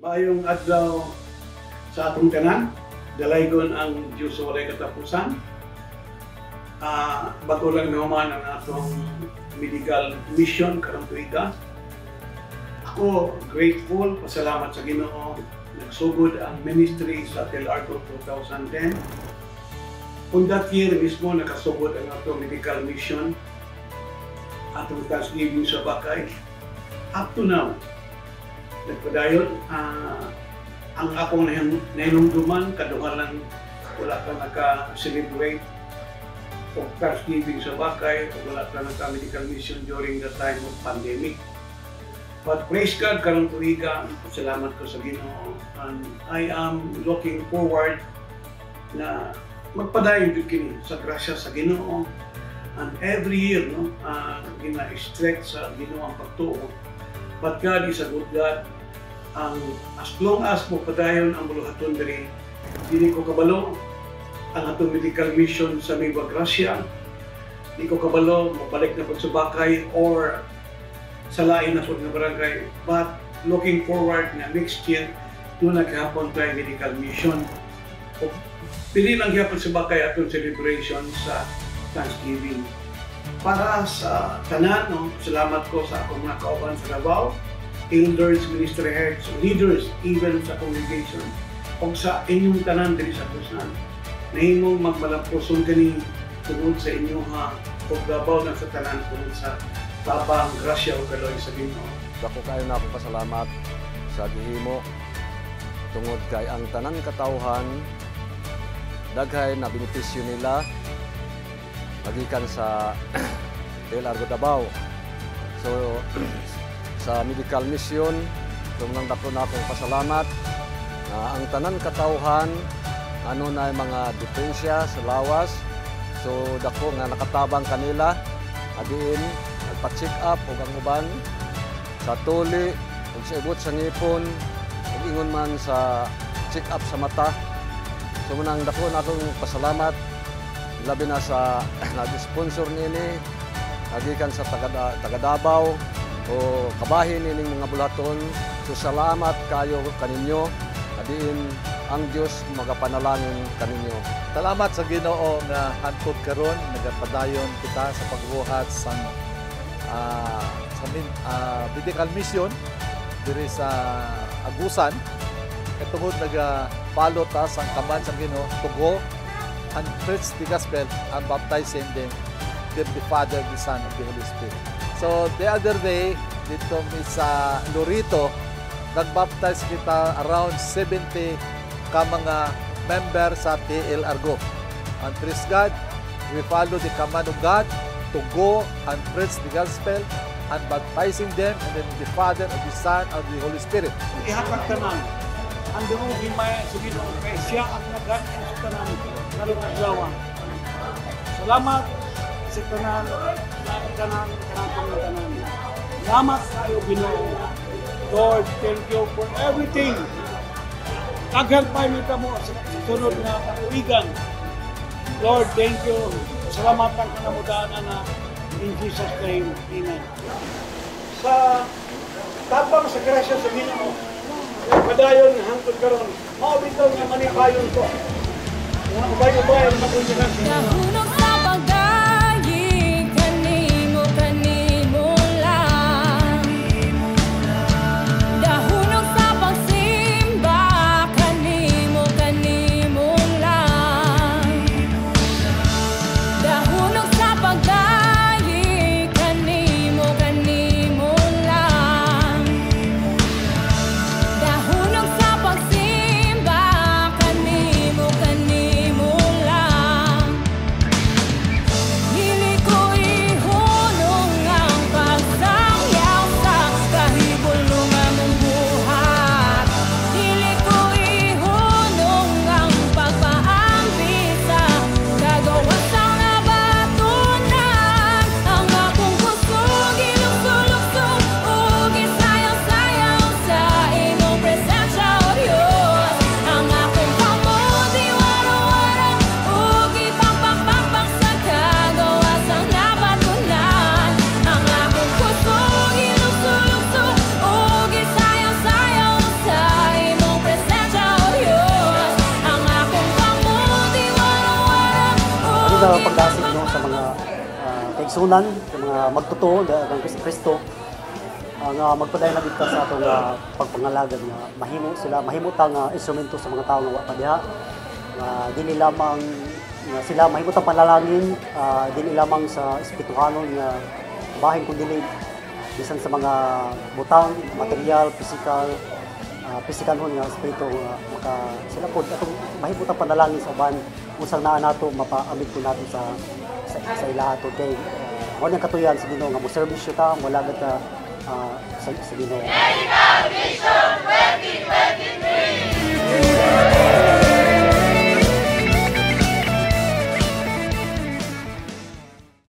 Maayong adlaw sa atong tanan, dalaygon ang Diyos sa walay katapusan. Bago lang naman ang atong medical mission karong tuiga. Ako grateful, pasalamat sa Ginoo. Nagsugod ang ministry sa Del Arco 2010. On that year mismo nakasugod ang atong medical mission, atong Thanksgiving sa Bakay. Up to now, nagpadayon, ang akong nahinumduman, kaduhalan wala ka naka-celebrate o Thanksgiving sa Bakay o wala ka naka-medical mission during the time of pandemic. But praise God, karong tuiga, salamat ko sa Ginoo. And I am looking forward na magpadayon jud kini sa grasya sa Ginoo. And every year, gina-stretch sa Ginoo ang pagtuo. But God is a good God. As long as mo padayon ang buluhaton diri, dili ko kabalo ang atong medical mission sa Nueva Gracia. Di ko kabalo mabalik na pud sa Bakay or sa lain na pud nga barangay. But looking forward na next year doon naghapon tayo medical mission. Pili lang gyapon sa Bakay atong celebration sa Thanksgiving. Para sa tanan, salamat ko sa akong mga kauban sa Davao, elders, ministry heads, leaders, even sa congregation, o sa inyong tanan diri sa Busan. Nahimong magmalapos kani tungod sa inyo o gabaw na sa tanan tungod sa tabang grasya o kaloy sa Ginoo. Dako kayo na akong pasalamat sa gihimo tungod kay ang tanan katawhan daghay na benepisyo nila magikan sa Del Arco Davao. So sa medical mission, tumang dako na akong pasalamat na ang tanan katawhan ano na mga dipensya sa lawas. So dako nga nakatabang kanila adiin nagpa-check up og ang uban sa tuli ug sa ibot sa ngipon ug ingon man sa check up sa mata. So munang dako na akong pasalamat labi na sa nag-sponsor nini nagikan sa taga Davao o kabahin nining mga bulaton. So salamat kayo kaninyo adiin ang Dios magapanalangin kaninyo. Salamat sa Ginoo nga hantod karon nagapadayon kita sa pagbuhat sa medical mission diri sa Agusan. Katungod nagapalo ta sa kaman sa Ginoo to go and preach the gospel and baptizing them the Father, the Son, and the Holy Spirit. So the other day dito sa Lorito nagbaptize kita around 70 ka mga member sa TL Argo. And praise God, we follow the command of God to go and preach the gospel and baptizing them and then the Father, and the Son, and the Holy Spirit. Ihatag tanan ang Ginoo himay sa Ginoo kay siya ang nag-anak sa tanan karong adlaw. Salamat sa tanan. Salamat kayo Ginoo. Lord, thank you for everything. Naghelpay mi kamo sa sunod na katuigan. Lord, thank you. Salamat ang kanamudaanan na in Jesus' name. Amen. Sa tabang sa grasya sa Ginoo, padayon hangtod karon, mao bitaw nga manipayon ko. Mga ubay-ubay ang magunyan. pagdasig no sa mga kaigsunan, sa mga magtotoo ng Kristo nga magpadayon na dito sa atong pagpangalagad nga mahimo tang instrumento sa mga tawo nga wa pa diha. Dili lamang sila mahimo tang panalangin, dili lamang sa espirituhanon nga bahin kundi bisan sa mga butang, material, physical nun nga espiritu maka sila pod atong mahimo tang panalangin sa uban usang naa nato mapaamid po nato sa ilaha to kay mo nang katuyan sa Ginoo nga mo serbisyo ta walagad ka sa Ginoo. Medical Mission 2023